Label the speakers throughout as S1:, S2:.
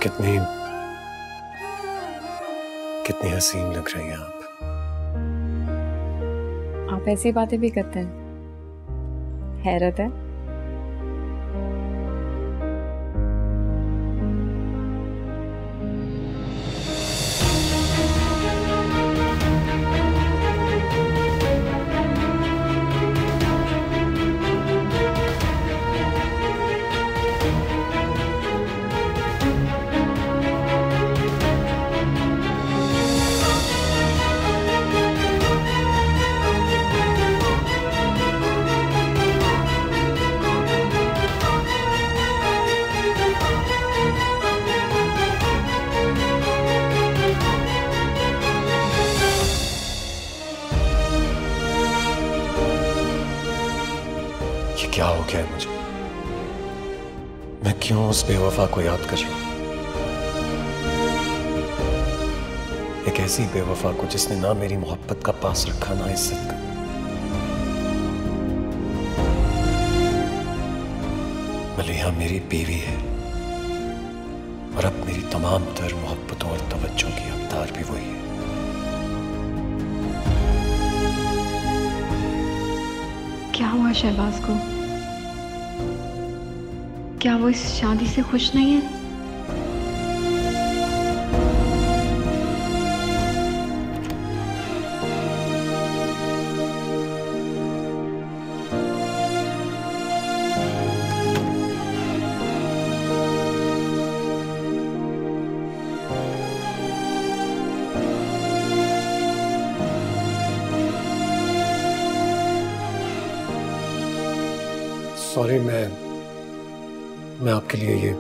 S1: कितनी कितनी हसीन लग रही हैं आप।
S2: आप ऐसी बातें भी करते हैं, हैरत है।
S1: क्या हो गया है मुझे? मैं क्यों उस बेवफा को याद कर रहा हूं? एक ऐसी बेवफा को जिसने ना मेरी मोहब्बत का पास रखा ना इज्जत का। मलिहा मेरी बीवी है और अब मेरी तमाम तर मोहब्बतों और तवज्जो की हकदार भी वही है।
S2: क्या हुआ शहबाज को? क्या वो इस शादी से खुश नहीं है?
S1: सॉरी, मैं आपके लिए ये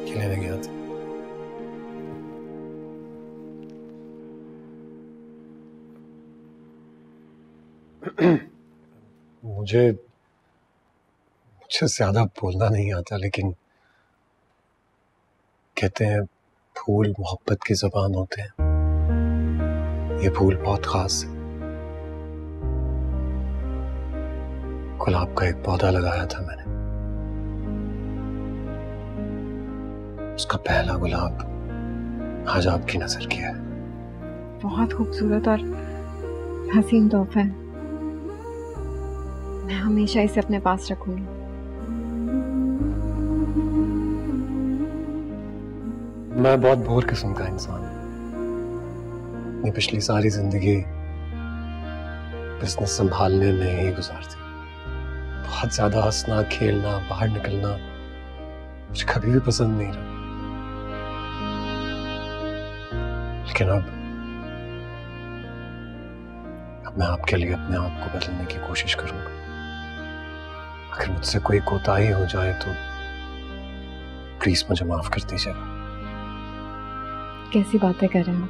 S1: लेने गया था। मुझे ज्यादा बोलना नहीं आता, लेकिन कहते हैं फूल मोहब्बत की ज़बान होते हैं। ये फूल बहुत खास है। गुलाब का एक पौधा लगाया था मैंने। उसका पहला गुलाब आज आपकी नजर किया है।
S2: बहुत खूबसूरत और हसीन तोहफा है। मैं हमेशा इसे अपने पास रखूंगी।
S1: मैं बहुत बोर किस्म का इंसान हूं। अपनी पिछली सारी जिंदगी बिजनेस संभालने में ही गुजार दी। बहुत ज्यादा हंसना, खेलना, बाहर निकलना मुझे कभी भी पसंद नहीं रहा। लेकिन अब मैं आपके लिए अपने आप को बदलने की कोशिश करूंगा। अगर मुझसे कोई कोताही हो जाए तो प्लीज मुझे माफ कर दीजिएगा।
S2: कैसी बातें कर रहे हैं?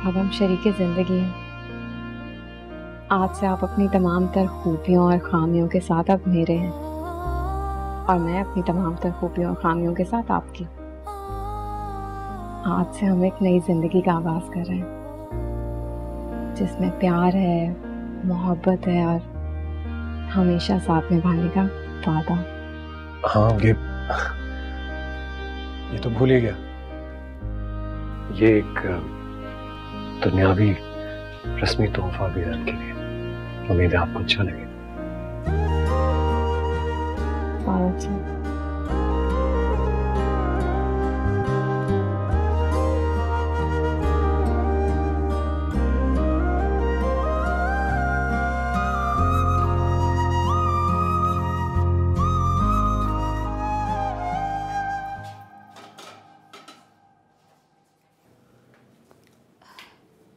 S2: अब हम शरीके जिंदगी हैं। आज से आप अपनी तमाम तर खूबियों और खामियों के साथ अब मेरे हैं और मैं अपनी तमाम तर खूबियों और खामियों के साथ आपकी। आज से हम एक नई जिंदगी का आगाज कर रहे हैं जिसमें प्यार है, मोहब्बत है और हमेशा साथ निभाने का वादा।
S1: हाँ, ये तो भूल ही गया। ये एक दुनियावी रस्मी तोहफा भी है आपके लिए। उम्मीद है आपको अच्छा लगेगा।
S2: बहुत अच्छा।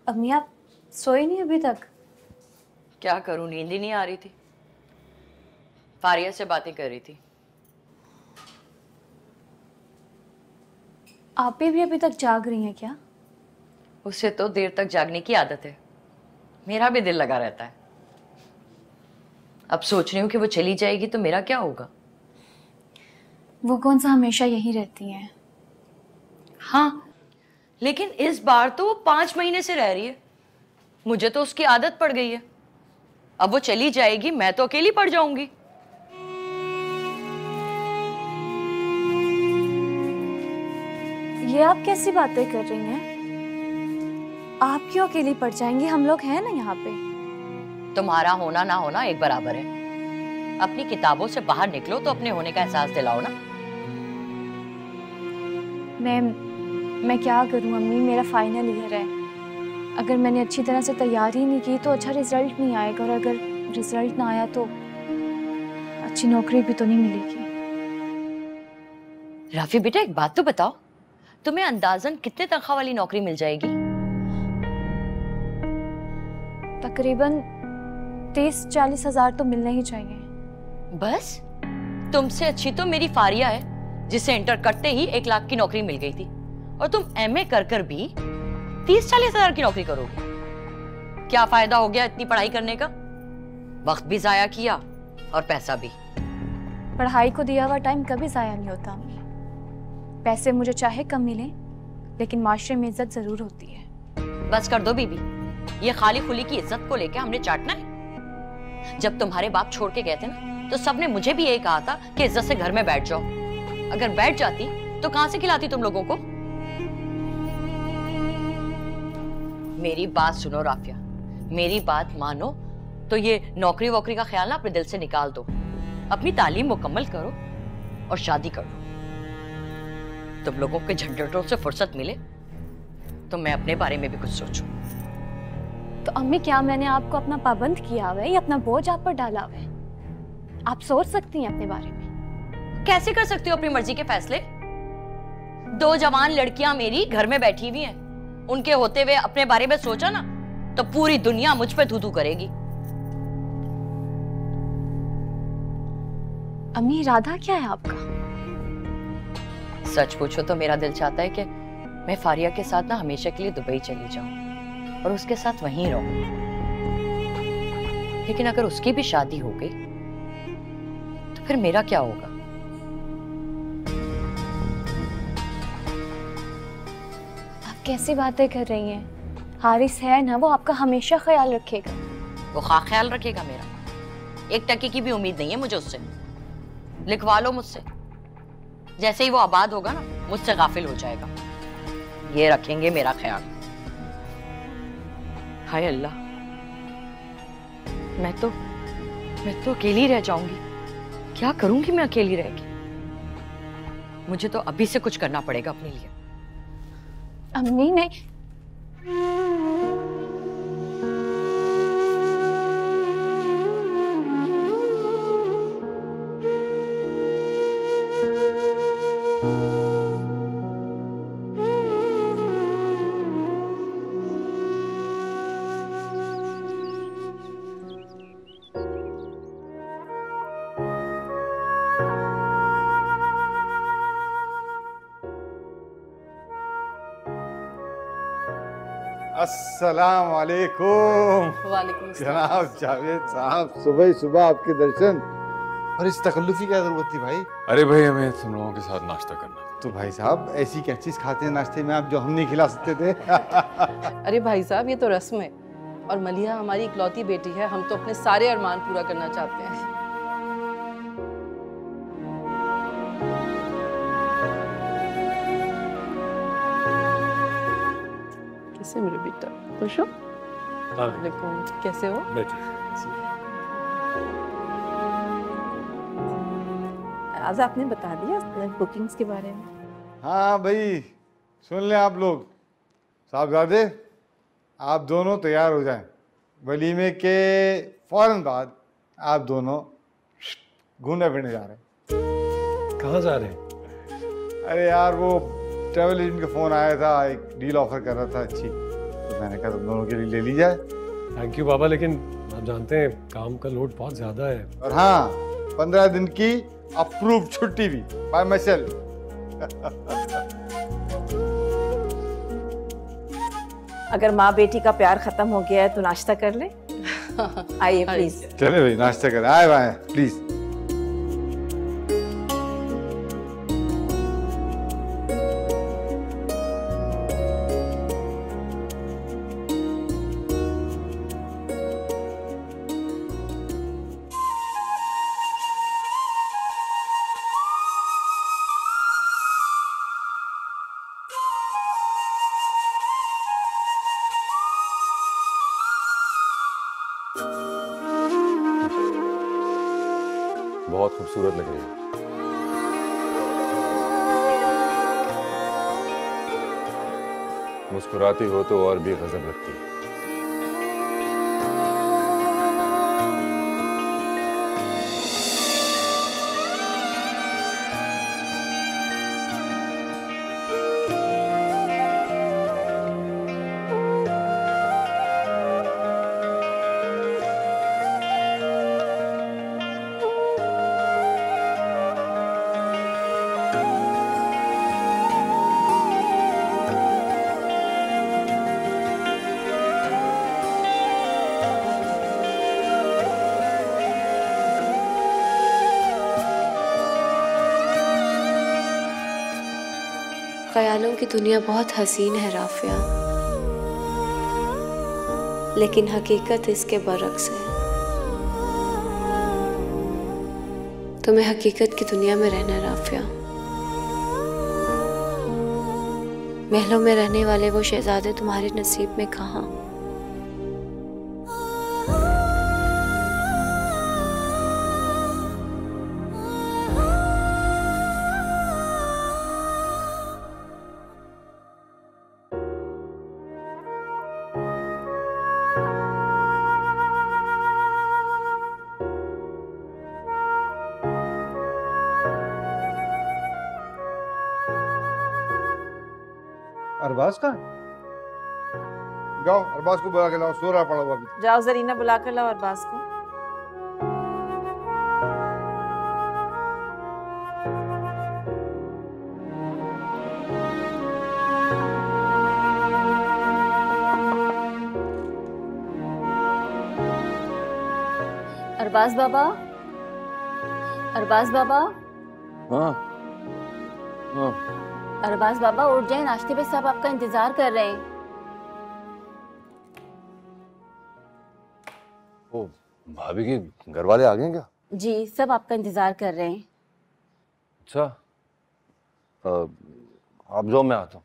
S3: अम्मी आप सोए नहीं अभी तक?
S4: क्या करूं, नींद ही नहीं आ रही थी। फारिया से बातें कर रही थी।
S3: आप भी अभी तक जाग रही हैं क्या?
S4: उससे तो देर तक जागने की आदत है। मेरा भी दिल लगा रहता है। अब सोच रही हूँ कि वो चली जाएगी तो मेरा क्या होगा।
S3: वो कौन सा हमेशा यही रहती हैं।
S4: हाँ, लेकिन इस बार तो वो 5 महीने से रह रही है। मुझे तो उसकी आदत पड़ गई है। अब वो चली जाएगी, मैं तो अकेली पड़ जाऊंगी।
S3: ये आप कैसी बातें कर रही हैं? आप क्यों अकेली पड़ जाएंगी? हम लोग हैं ना यहाँ पे।
S4: तुम्हारा होना ना होना एक बराबर है। अपनी किताबों से बाहर निकलो तो अपने होने का एहसास दिलाओ ना।
S3: मैं क्या करूँ अम्मी, मेरा फाइनल ईयर है। अगर मैंने अच्छी तरह से तैयारी नहीं की तो अच्छा रिजल्ट नहीं आएगा, और अगर रिजल्ट ना आया तो अच्छी नौकरी भी तो नहीं मिलेगी।
S4: राफी बेटा एक बात तो बताओ, तुम्हें अंदाजन कितने तनख्वाह वाली नौकरी मिल जाएगी?
S3: तकरीबन 30-40 हज़ार तो मिलने ही चाहिए।
S4: बस? तुमसे अच्छी तो मेरी फारिया है, जिसे इंटर करते ही 1 लाख की नौकरी मिल गई थी, और तुम एमए कर भी 30-40 हज़ार की नौकरी करोगे। क्या फायदा हो गया इतनी पढ़ाई करने का? वक्त भी जाया किया और पैसा भी।
S3: पढ़ाई को दिया हुआ टाइम कभी ज़ाया नहीं होता अम्मी। पैसे मुझे चाहे कम मिले, लेकिन माशरे में इज्जत जरूर होती है।
S4: बस कर दो बीबी, ये खाली खुली की इज्जत को लेके हमने चाटना है? जब तुम्हारे बाप छोड़ के गए थे ना, तो सबने मुझे भी यही कहा था कि इज्जत से घर में बैठ जाओ। अगर बैठ जाती तो कहां से खिलाती तुम लोगों को? मेरी बात सुनो राफिया, मेरी बात मानो तो ये नौकरी वोकरी का ख्याल ना अपने दिल से निकाल दो। अपनी तालीम मुकम्मल करो और शादी कर लो। तुम लोगों के झंझटों से फुर्सत मिले तो मैं अपने बारे में भी कुछ सोचूं।
S3: तो अम्मी, क्या मैंने आपको अपना पाबंद किया हुआ है या अपना बोझ आप पर डाला हुआ है? आप सोच सकती हैं अपने बारे में।
S4: कैसे कर सकती हो अपनी मर्जी के फैसले? 2 जवान लड़कियां मेरी घर में बैठी हुई हैं, उनके होते हुए अपने बारे में सोचा ना तो पूरी दुनिया मुझ पे थू-थू करेगी।
S3: अम्मी, इरादा क्या है आपका?
S4: सच पूछो तो मेरा दिल चाहता है कि मैं फारिया के साथ ना हमेशा के लिए दुबई चली जाऊं और उसके साथ वहीं रहूं। लेकिन अगर उसकी भी शादी हो गई तो फिर मेरा क्या होगा?
S3: आप कैसी बातें कर रही हैं? हारिस है ना, वो आपका हमेशा ख्याल रखेगा।
S4: वो ख्याल रखेगा मेरा? 1 टके की भी उम्मीद नहीं है मुझे उससे। लिखवा लो मुझसे, जैसे ही वो आबाद होगा ना मुझसे गाफिल हो जाएगा। ये रखेंगे मेरा ख्याल। हाय अल्लाह, मैं तो अकेली रह जाऊंगी। क्या करूंगी मैं अकेली रह के? मुझे तो अभी से कुछ करना पड़ेगा अपने लिए।
S3: अम्मी नहीं,
S5: अस्सलाम वालेकुम।
S6: वालेकुम
S5: जनाब जावेद साहब, सुबह सुबह आपके दर्शन और इस तकल्लुफ़ की क्या जरूरत थी भाई?
S7: अरे भाई हमें तुम लोगों के साथ नाश्ता करना था।
S5: तो भाई साहब ऐसी क्या चीज़ खाते हैं नाश्ते में आप जो हम नहीं खिला सकते थे?
S6: अरे भाई साहब, ये तो रस्म है, और मलिहा हमारी इकलौती बेटी है। हम तो अपने सारे अरमान पूरा करना चाहते हैं। कैसे मेरे बेटा, खुश हो? वालेकुम, कैसे हो? आज आपने बता दिया बुकिंग्स के बारे में?
S5: हाँ भाई, सुन लें आप लोग। साहबजादे, आप दोनों तैयार हो जाएं। वलीमे के फौरन बाद आप दोनों घूमने फिरने जा रहे हैं।
S1: कहाँ जा रहे हैं?
S5: अरे यार, वो ट्रैवल एजेंट का फ़ोन आया था, एक डील ऑफर कर रहा था अच्छी, तो मैंने कहा तुम दोनों के लिए ले ली जाए।
S1: थैंक यू बाबा, लेकिन आप जानते हैं काम का लोड बहुत ज़्यादा है।
S5: और हाँ, 15 दिन की अप्रूव छुट्टी भी बाय माई सेल्फ।
S8: अगर माँ बेटी का प्यार खत्म हो गया है तो नाश्ता कर ले। आइए प्लीज।
S5: चले भाई, नाश्ता करें। आए भाई प्लीज।
S7: बहुत खूबसूरत लग रही है। मुस्कुराती हो तो और भी गजब लगती है।
S9: ख्यालों की दुनिया बहुत हसीन है राफिया, लेकिन हकीकत इसके बरक्स है। तुम्हें हकीकत की दुनिया में रहना है राफिया। महलों में रहने वाले वो शहजादे तुम्हारे नसीब में कहाँ।
S5: अरबाज का जाओ, अरबाज को बुला के लाओ, सो रहा पड़ा हुआ अभी।
S8: जाओ जरीना बुला कर लाओ अरबाज को।
S3: अरबाज बाबा, अरबाज बाबा,
S7: हाँ हाँ।
S3: अरबाज बाबा उठ जाए, नाश्ते पे सब आपका इंतजार कर रहे हैं।
S7: ओ, भाभी के घर वाले आ गए क्या?
S3: जी, सब आपका इंतजार कर रहे हैं।
S7: अच्छा, आप जाओ, मैं आता हूँ।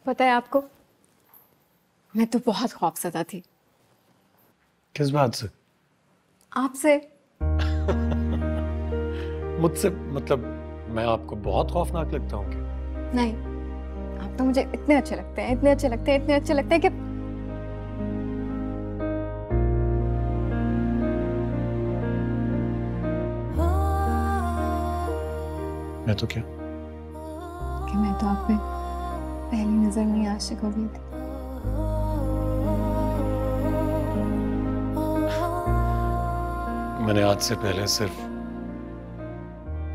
S2: पता है आपको, मैं तो बहुत खौफजदा थी।
S1: किस बात से?
S2: आपसे।
S1: मुझसे? मतलब मैं आपको बहुत खौफनाक लगता हूँ क्या?
S2: नहीं, आप तो मुझे इतने अच्छे लगते हैं, इतने अच्छे लगते हैं, इतने अच्छे लगते हैं कि
S1: मैं तो क्या?
S2: कि मैं तो आप पे पहली नजर में ही आशिक हो गई थी।
S1: मैंने आज से पहले सिर्फ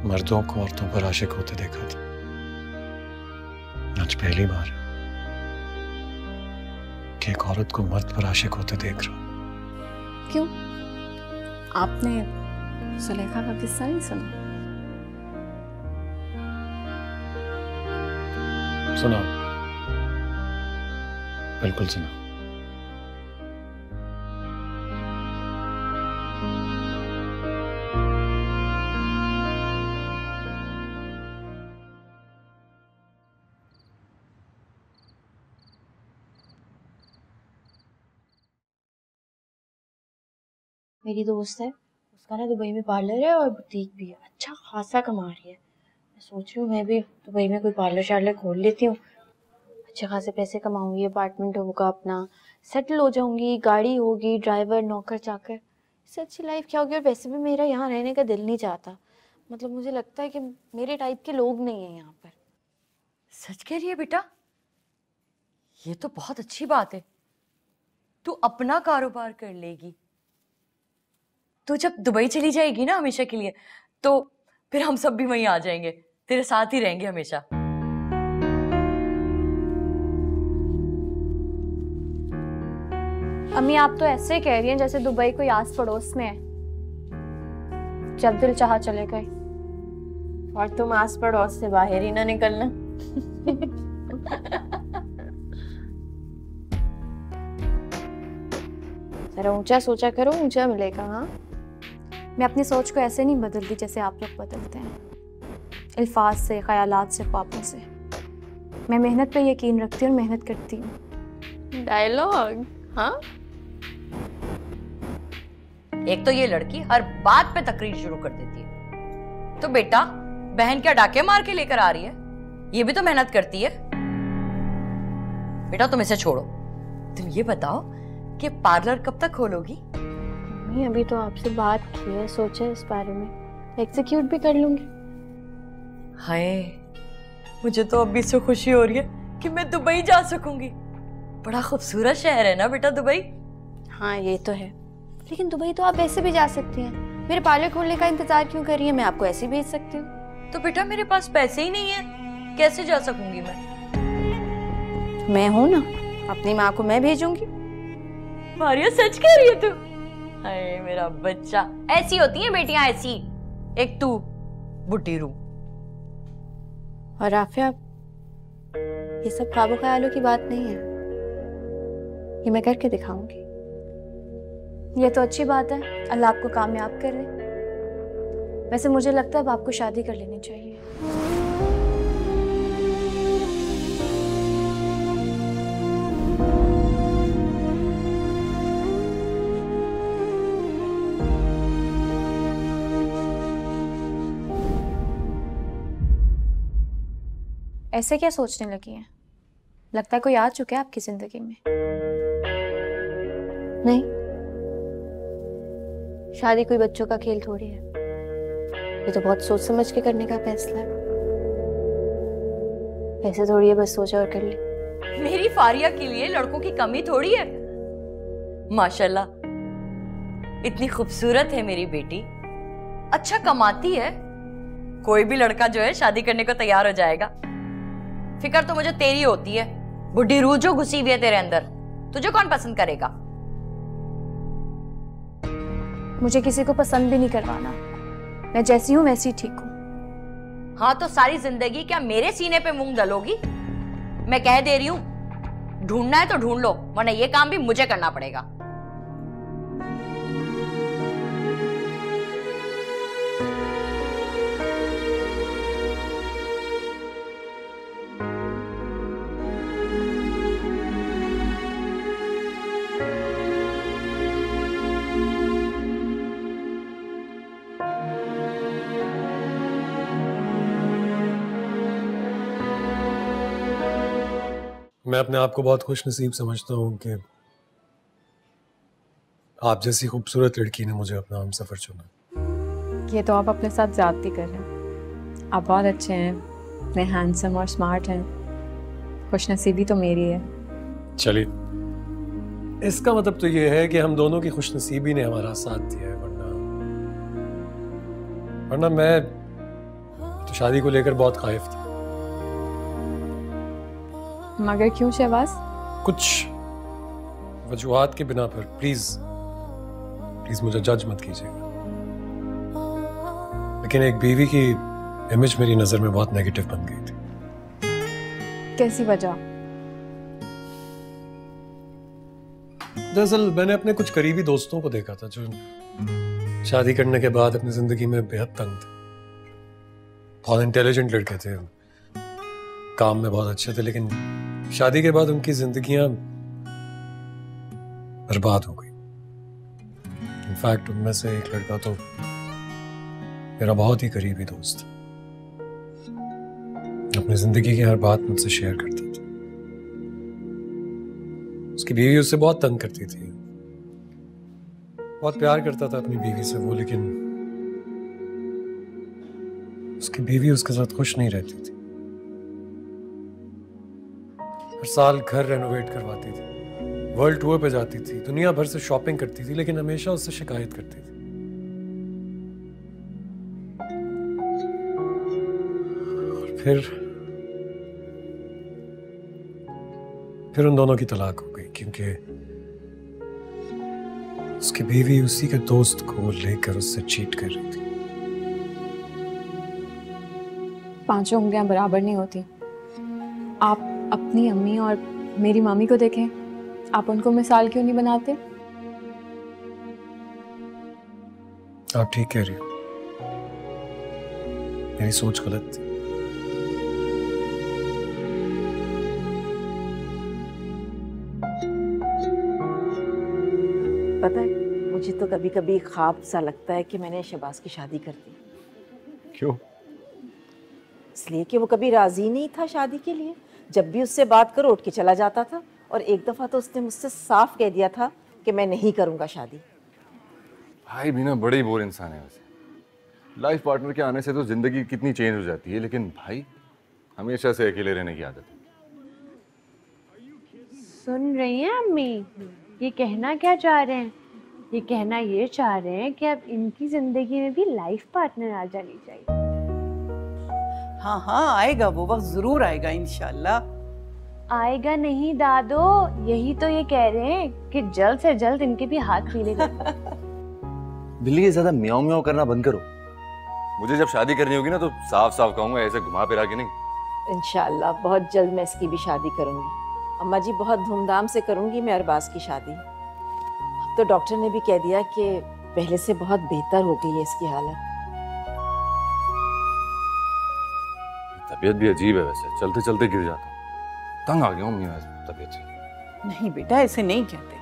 S1: मर्दों को औरतों पर आशिक होते देखा था। आज पहली बार कि एक औरत को मर्द पर आशिक होते देख रहा हूं।
S2: क्यों? आपने सुलेखा का किस्सा नहीं सुना?
S1: सुना, बिल्कुल सुना।
S10: मेरी दोस्त है, उसका ना दुबई में पार्लर है और बुटीक भी है, अच्छा खासा कमा रही है। मैं सोच रही हूँ मैं भी दुबई में कोई पार्लर शार्लर खोल लेती हूँ, अच्छे खासे पैसे कमाऊंगी, अपार्टमेंट होगा अपना, सेटल हो जाऊंगी, गाड़ी होगी, ड्राइवर, नौकर चाकर, इससे अच्छी लाइफ क्या होगी। और वैसे भी मेरा यहाँ रहने का दिल नहीं चाहता, मतलब मुझे लगता है कि मेरे टाइप के लोग नहीं हैं यहाँ पर।
S4: सच कह रही है बेटा? ये तो बहुत अच्छी बात है। तू अपना कारोबार कर लेगी। तू जब दुबई चली जाएगी ना हमेशा के लिए, तो फिर हम सब भी वहीं आ जाएंगे, तेरे साथ ही रहेंगे हमेशा।
S3: अम्मी आप तो ऐसे कह रही हैं जैसे दुबई कोई आस पड़ोस में है, जब दिल चाहा चले गए।
S10: और तुम आस पड़ोस से बाहर ही ना निकलना। जरा ऊंचा सोचा करो, ऊंचा मिलेगा। हाँ,
S3: मैं अपनी सोच को ऐसे नहीं बदलती जैसे आप लोग बदलते हैं, अल्फाज से, ख्यालात से, ख्वाबों से। मैं मेहनत पे यकीन रखती हूँ और मेहनत करती हूँ।
S10: डायलॉग। हाँ,
S4: एक तो ये लड़की हर बात पे तकरीर शुरू कर देती है। तो बेटा, बहन क्या डाके मार के लेकर आ रही है? ये भी तो मेहनत करती है। बेटा तुम इसे छोड़ो, तुम ये बताओ कि पार्लर कब तक खोलोगी?
S10: मम्मी अभी तो आपसे बात की है, सोचा इस बारे में, एग्जीक्यूट भी कर लूंगी।
S4: हाय, मुझे तो अभी से खुशी हो रही है कि मैं दुबई जा सकूंगी। बड़ा खूबसूरत शहर है ना बेटा दुबई।
S10: हाँ ये तो है, लेकिन दुबई तो आप ऐसे भी जा सकती हैं। मेरे पार्लर खोलने का इंतजार क्यों कर रही है? मैं आपको ऐसे भेज सकती हूँ।
S4: तो बेटा मेरे पास पैसे ही नहीं है, कैसे जा सकूंगी
S10: मैं हूं ना, अपनी माँ को मैं भेजूंगी।
S4: मारिया सच कह रही है तू? हाय मेरा बच्चा, ऐसी होती है बेटियां, ऐसी। एक तू बुड्ढी रू।
S10: और आफिया, ये सब ख्वाबों ख्यालों की बात नहीं है, ये मैं करके दिखाऊंगी।
S3: ये तो अच्छी बात है, अल्लाह आपको कामयाब करे। वैसे मुझे लगता है अब आपको शादी कर लेनी चाहिए। ऐसे क्या सोचने लगी हैं? लगता है कोई आ चुका है आपकी जिंदगी में।
S10: नहीं, शादी कोई बच्चों का खेल थोड़ी है, ये तो बहुत सोच समझ के करने का फैसला है। ऐसे थोड़ी है बस सोचा और कर ली।
S4: मेरी फारिया के लिए लड़कों की कमी थोड़ी है। माशाल्लाह, इतनी खूबसूरत है मेरी बेटी, अच्छा कमाती है। कोई भी लड़का जो है शादी करने को तैयार हो जाएगा। फिक्र तो मुझे तेरी होती है, बुढ़ी रूह जो घुसी हुई है तेरे अंदर। तुझे कौन पसंद करेगा?
S3: मुझे किसी को पसंद भी नहीं करवाना, मैं जैसी हूं वैसी ठीक हूं।
S4: हाँ तो सारी जिंदगी क्या मेरे सीने पे मूंग दलोगी? मैं कह दे रही हूं, ढूंढना है तो ढूंढ लो, वरना ये काम भी मुझे करना पड़ेगा।
S1: मैं अपने आप को बहुत खुश नसीब समझता हूँ कि आप जैसी खूबसूरत लड़की ने मुझे अपना हम सफर चुना।
S2: ये तो आप अपने साथ ज्यादती कर रहे हैं। आप बहुत अच्छे हैं, इतने हैंडसम और स्मार्ट हैं। खुशनसीबी तो मेरी है।
S1: चलिए, इसका मतलब तो ये है कि हम दोनों की खुशनसीबी ने हमारा साथ दिया है, वरना मैं तो शादी को लेकर बहुत खाइफ था।
S2: मगर क्यों शहबाज?
S1: कुछ वजूहात के बिना पर प्लीज मुझे जज मत कीजिएगा, लेकिन एक बीवी की इमेज मेरी नजर में बहुत नेगेटिव बन गई थी।
S2: कैसी वजह?
S1: दरअसल मैंने अपने कुछ करीबी दोस्तों को देखा था जो शादी करने के बाद अपनी जिंदगी में बेहद तंग थे। बहुत इंटेलिजेंट लड़के थे, काम में बहुत अच्छे थे, लेकिन शादी के बाद उनकी जिंदगियां बर्बाद हो गई। इनफैक्ट उनमें से एक लड़का तो मेरा बहुत ही करीबी दोस्त था, अपनी जिंदगी की हर बात मुझसे शेयर करता था। उसकी बीवी उससे बहुत तंग करती थी, बहुत प्यार करता था अपनी बीवी से वो, लेकिन उसकी बीवी उसके साथ खुश नहीं रहती थी। हर साल घर रेनोवेट करवाती थी, वर्ल्ड टूर पे जाती थी, दुनिया भर से शॉपिंग करती थी, लेकिन हमेशा उससे शिकायत करती थी। और फिर उन दोनों की तलाक हो गई, क्योंकि उसकी बीवी उसी के दोस्त को लेकर उससे चीट कर रही थी।
S2: पांचों उंगलियां बराबर नहीं होती। आप अपनी अम्मी और मेरी मामी को देखें, आप उनको मिसाल क्यों नहीं बनाते?
S1: आप ठीक कह रही हो, मेरी सोच गलत थी।
S8: पता है, मुझे तो कभी कभी ख्वाब सा लगता है कि मैंने शहबाज की शादी कर दी।
S7: क्यों?
S8: इसलिए कि वो कभी राजी नहीं था शादी के लिए। जब भी उससे बात करो उठ के चला जाता था, और एक दफ़ा तो उसने मुझसे साफ कह दिया था कि मैं नहीं करूँगा शादी।
S7: भाई भी ना बड़े ही बोर इंसान है वैसे। लाइफ पार्टनर के आने से तो जिंदगी कितनी चेंज हो जाती है, लेकिन भाई हमेशा से अकेले रहने की आदत है।
S10: सुन रही हैं अम्मी, ये कहना क्या चाह रहे हैं? ये कहना ये चाह रहे हैं कि अब इनकी जिंदगी में भी लाइफ पार्टनर आ जानी चाहिए।
S11: हाँ हाँ आएगा, वो वक्त जरूर आएगा इंशाल्लाह।
S10: आएगा नहीं दादो, यही तो ये कह रहे हैं कि जल्द से जल्द इनके भी हाथ पीले करना।
S7: बिल्ली ये ज्यादा म्याऊं म्याऊं करना बंद करो। मुझे जब शादी करनी होगी ना तो साफ साफ कहूंगा, ऐसे घुमा फिरा के नहीं।
S8: इंशाल्लाह बहुत जल्द मैं इसकी भी शादी करूँगी। अम्मा जी बहुत धूमधाम से करूँगी मैं अरबाज की शादी। अब तो डॉक्टर ने भी कह दिया कि पहले से बहुत बेहतर हो गई है इसकी हालत।
S7: तबीयत भी अजीब है वैसे, चलते चलते गिर जाता हूँ। तंग आ गया हूँ मैं तबीयत से।
S11: नहीं बेटा, ऐसे नहीं कहते।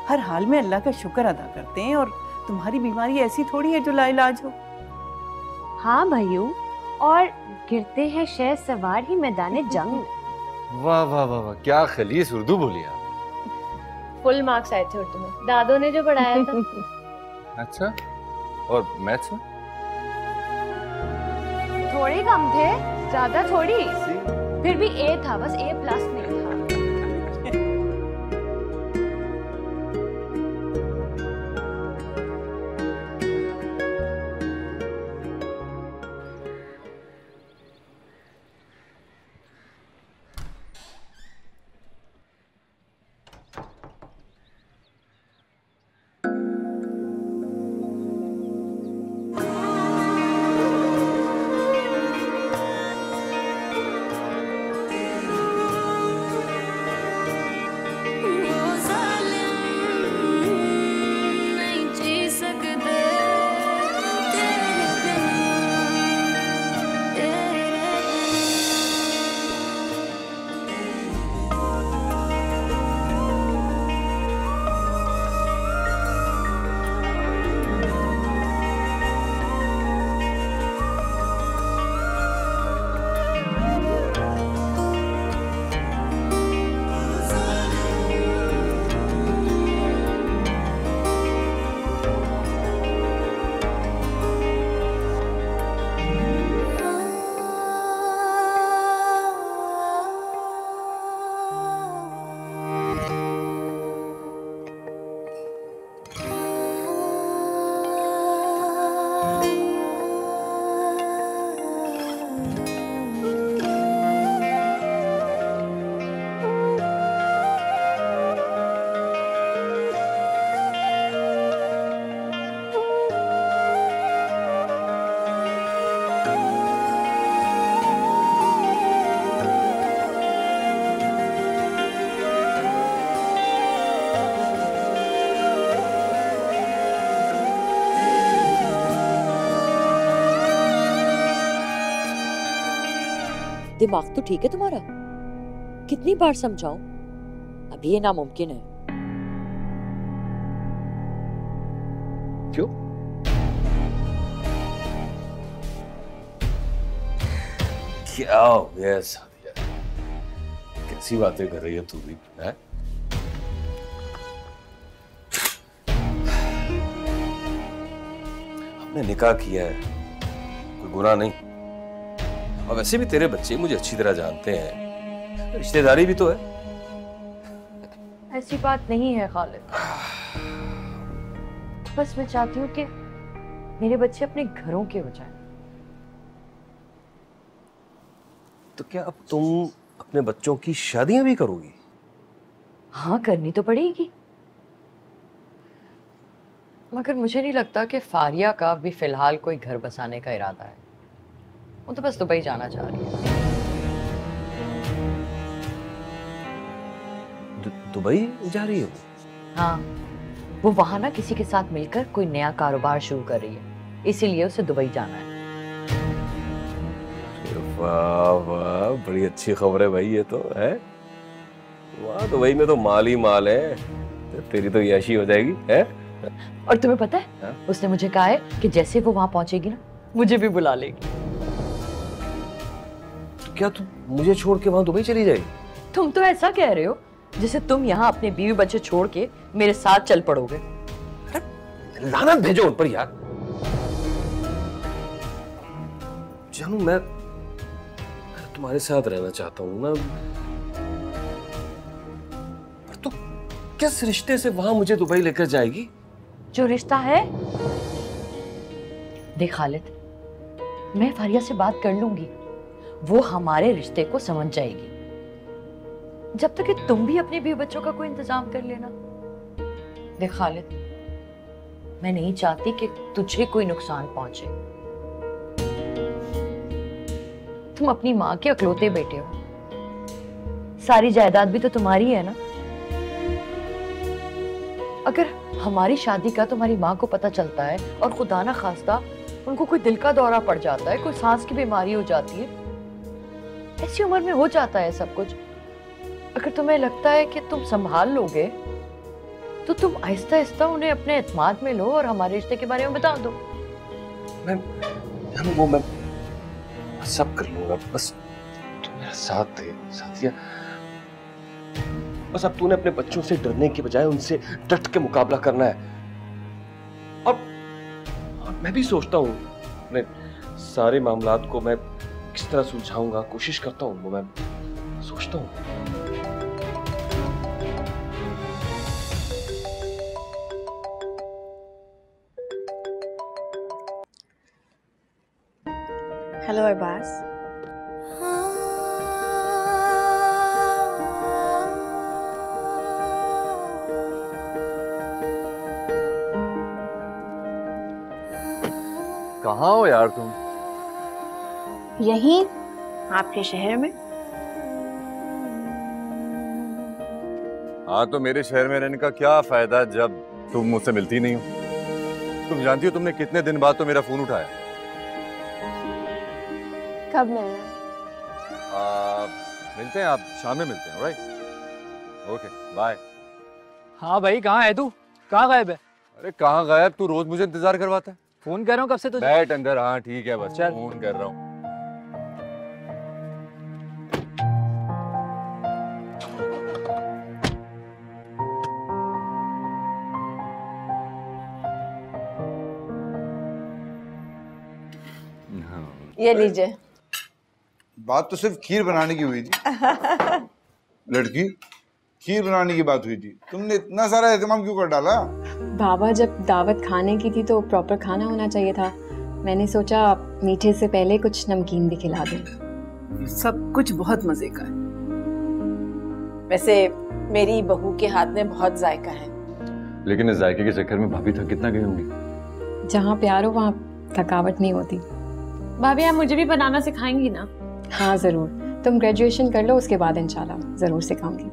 S11: हर हाल में अल्लाह का शुक्र अदा करते हैं, और तुम्हारी बीमारी ऐसी थोड़ी है जो लाइलाज हो।
S10: हाँ भाइयों, और गिरते हैं शह सवार ही मैदान जंग।
S7: वाह वाह वाह वाह, क्या खलीस उर्दू बोली आप।
S10: फुल मार्क्स आए थे उर्दू में, दादो ने जो पढ़ाया था।
S7: अच्छा, और मैथ्स में?
S10: थोड़े कम थे, ज्यादा थोड़ी। फिर भी ए था, बस ए प्लस नहीं था।
S4: दिमाग तो ठीक है तुम्हारा, कितनी बार समझाऊं, अभी ये नामुमकिन है।
S7: क्यों? क्या हो गया सादिया? कैसी बातें कर रही है तू भी? है
S12: तूने निकाह किया है, कोई गुनाह नहीं। और वैसे भी तेरे बच्चे मुझे अच्छी तरह जानते हैं, रिश्तेदारी भी तो है।
S4: ऐसी बात नहीं है खालिद, बस मैं चाहती हूँ कि मेरे बच्चे अपने घरों के हो जाएं।
S12: तो क्या अब तुम अपने बच्चों की शादियां भी करोगी?
S4: हाँ, करनी तो पड़ेगी, मगर मुझे नहीं लगता कि फारिया का भी फिलहाल कोई घर बसाने का इरादा है। वो तो बस दुबई जाना चाह रही है।
S12: दुबई जा रही हो?
S4: हाँ, वो वहां ना किसी के साथ मिलकर कोई नया कारोबार शुरू कर रही है, इसीलिए उसे दुबई जाना है।
S12: वाह वाह, बड़ी अच्छी खबर है भाई ये तो है। वाह, दुबई में तो माल ही माल है, तो तेरी तो याशी हो जाएगी है?
S4: और तुम्हें पता है, उसने मुझे कहा है कि जैसे वो वहां पहुंचेगी ना, मुझे भी बुला लेगी।
S12: तो क्या तुम मुझे छोड़ के वहां दुबई चली जाएगी?
S4: तुम तो ऐसा कह रहे हो जैसे तुम यहाँ अपने बीवी बच्चे छोड़ के मेरे साथ चल पड़ोगे।
S12: लानत भेजो उन पर यार। जानू, मैं तुम्हारे साथ रहना चाहता हूँ ना, पर तू किस रिश्ते से वहां मुझे दुबई लेकर जाएगी?
S4: जो रिश्ता है। देख खालिद, मैं फारिया से बात कर लूंगी, वो हमारे रिश्ते को समझ जाएगी। जब तक कि तुम भी अपने बीवी बच्चों का कोई इंतजाम कर लेना। देख खालिद, मैं नहीं चाहती कि तुझे कोई नुकसान पहुंचे। तुम अपनी माँ के अकलौते बेटे हो, सारी जायदाद भी तो तुम्हारी है ना। अगर हमारी शादी का तुम्हारी माँ को पता चलता है और खुदा ना खास्ता उनको कोई दिल का दौरा पड़ जाता है, कोई सांस की बीमारी हो जाती है, ऐसी उम्र में हो जाता है सब कुछ। अगर तुम्हें लगता है कि तुम संभाल लोगे तो तुम आहिस्ता आहिस्ता उन्हें अपने एतमाद में लो और हमारे रिश्ते के बारे में बता दो।
S12: मैं सब कर लूंगा, बस तू मेरा साथ दे साथिया। बस अब तूने अपने बच्चों से डरने की बजाय उनसे डट के मुकाबला करना है। और मैं भी सोचता हूँ अपने सारे मामलात को मैं किस तरह सुलझाऊंगा, कोशिश करता हूँ, वो मैं सोचता हूँ।
S9: हेलो अरबाज।
S7: कहाँ हो यार तुम?
S9: यहीं आपके शहर में।
S7: हाँ, तो मेरे शहर में रहने का क्या फायदा जब तुम मुझसे मिलती नहीं हो। तुम जानती हो तुमने कितने दिन बाद तो मेरा फोन उठाया।
S10: कब मिलना?
S7: मिलते हैं, आप शाम में मिलते हैं। Right, okay, bye.
S13: हाँ भाई, कहाँ है तू? कहाँ गायब है?
S7: अरे कहाँ गायब, तू रोज मुझे इंतजार करवाता है।
S13: फोन कर रहा हूँ कब से तुझे।
S7: बैठ अंदर। हाँ ठीक है, बस चल फोन कर रहा हूँ।
S8: ये लीजिए।
S5: बात तो सिर्फ खीर बनाने की हुई थी लड़की, खीर बनाने की बात हुई थी, तुमने इतना सारा एहतमाम क्यों कर डाला?
S2: बाबा, जब दावत खाने की थी तो प्रॉपर खाना होना चाहिए था। मैंने सोचा मीठे से पहले कुछ नमकीन भी खिला दूं।
S11: सब कुछ बहुत मजे का है।
S8: वैसे मेरी बहू के हाथ में बहुत जायका है।
S7: लेकिन इस जायके के चक्कर में भाभी थक कितना गई होंगी।
S2: जहाँ प्यार हो वहाँ थकावट नहीं होती।
S10: भाभी, आप मुझे भी बनाना सिखाएंगी ना?
S2: हाँ जरूर, तुम ग्रेजुएशन कर लो, उसके बाद इंशाल्लाह जरूर सिखाऊंगी।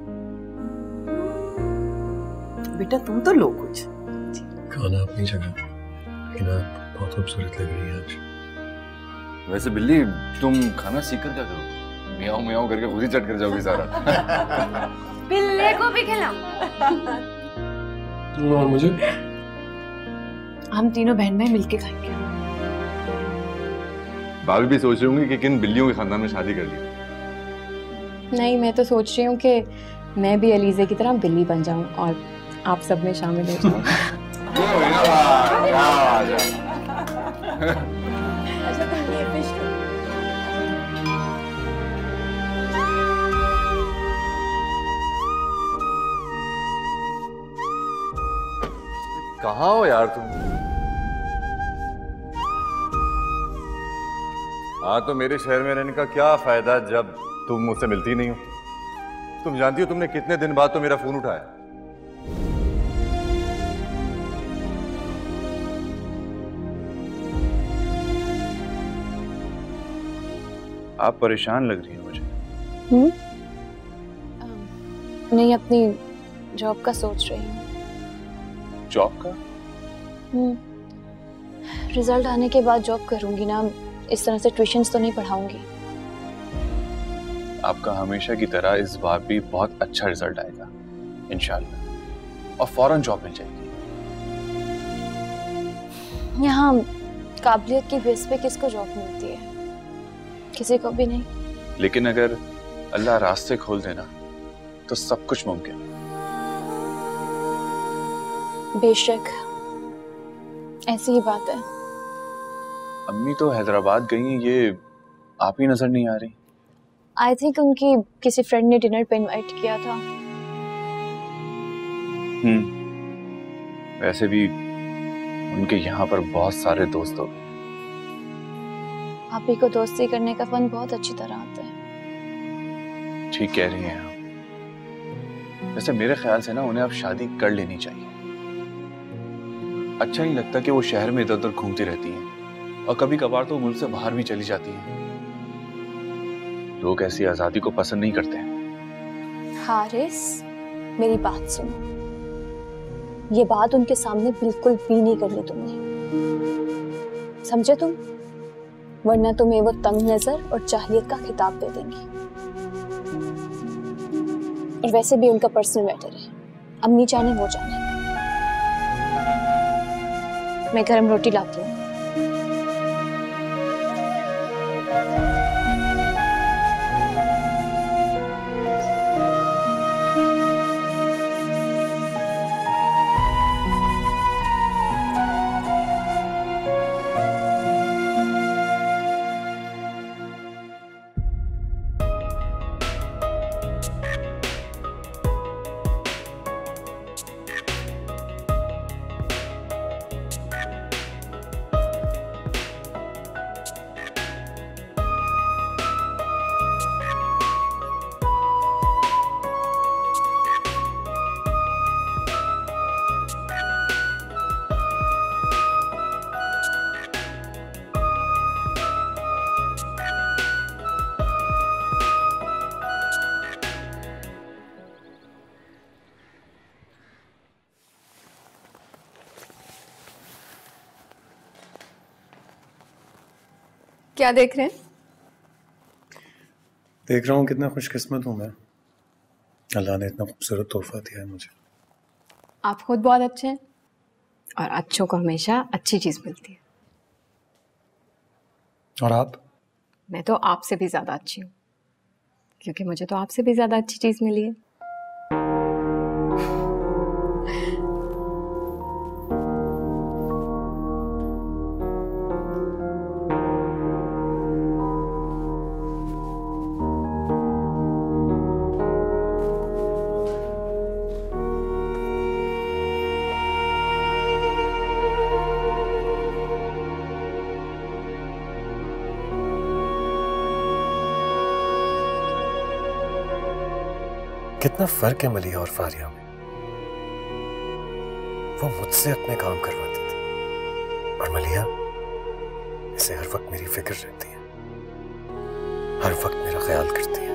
S11: बेटा तुम तो लो कुछ।
S1: खाना अपनी जगह, लेकिन आप बहुत खूबसूरत लग रही है आज।
S7: वैसे बिल्ली, तुम खाना सीख कर क्या करोगे? मियाऊं मियाऊं करके खुद ही चट कर जाओगी सारा।
S10: बिल्ले को भी खिलाओ।
S1: और मुझे?
S10: हम तीनों बहन भाई मिलके खाएंगे।
S7: भाभी भी सोच रही होंगी कि किन बिल्लियों के खानदान में शादी कर ली।
S2: नहीं, मैं तो सोच रही हूँ कि मैं भी अलीज़े की तरह बिल्ली बन जाऊँ और आप सब में शामिल हो जाऊँ।
S8: अच्छा तुम ये फिश
S7: कहाँ हो यार तुम? हाँ तो मेरे शहर में रहने का क्या फायदा जब तुम मुझसे मिलती नहीं हो। तुम जानती हो तुमने कितने दिन बाद तो मेरा फोन उठाया।
S14: आप परेशान लग रही हो मुझे।
S3: नहीं, अपनी जॉब का सोच रही हूँ।
S14: जॉब का?
S3: रिजल्ट आने के बाद जॉब करूंगी ना, इस तरह से ट्यूशन्स तो नहीं पढ़ाऊंगी।
S14: आपका हमेशा की तरह इस बार भी बहुत अच्छा रिजल्ट आएगा इंशाल्लाह, और फौरन जॉब मिल जाएगी।
S3: यहाँ काबिलियत की बेस पे किसको जॉब मिलती है? किसी को भी नहीं।
S14: लेकिन अगर अल्लाह रास्ते खोल देना तो सब कुछ मुमकिन।
S3: बेशक, ऐसी ही बात है।
S14: अम्मी तो हैदराबाद गई हैं, ये आप ही नजर नहीं आ रही।
S3: आई थिंक उनकी किसी फ्रेंड ने डिनर पे इनवाइट किया था।
S14: वैसे भी उनके यहाँ पर बहुत सारे दोस्त हो।
S3: आप ही को दोस्ती करने का फन बहुत अच्छी तरह आता है।
S14: ठीक कह रही हैं आप। वैसे मेरे ख्याल से ना उन्हें अब शादी कर लेनी चाहिए। अच्छा नहीं लगता कि वो शहर में इधर उधर घूमती रहती हैं, और कभी कभार तो मुल्क से बाहर भी चली जाती हैं। लोग ऐसी आजादी को पसंद नहीं करते हैं।
S3: हारिस, मेरी बात सुनो। ये बात उनके सामने बिल्कुल भी नहीं करनी तुमने, समझे तुम? वरना तुम्हें वो तंग नजर और जाहिलियत का खिताब दे देंगी। और वैसे भी उनका पर्सनल मैटर है, अम्मी जाने वो जाने। मैं गरम रोटी लाती हूँ।
S2: क्या देख रहे हैं?
S1: देख रहा हूँ कितना खुशकिस्मत हूँ मैं, अल्लाह ने इतना खूबसूरत तोहफा दिया है मुझे।
S2: आप खुद बहुत अच्छे हैं, और अच्छों को हमेशा अच्छी चीज मिलती है।
S1: और आप?
S2: मैं तो आपसे भी ज्यादा अच्छी हूँ, क्योंकि मुझे तो आपसे भी ज्यादा अच्छी चीज मिली है।
S1: कितना फर्क है मलिया और फारिया में। वो मुझसे अपने काम करवाती थी, और मलिया इसे हर वक्त मेरी फिक्र रहती है, हर वक्त मेरा ख्याल करती है।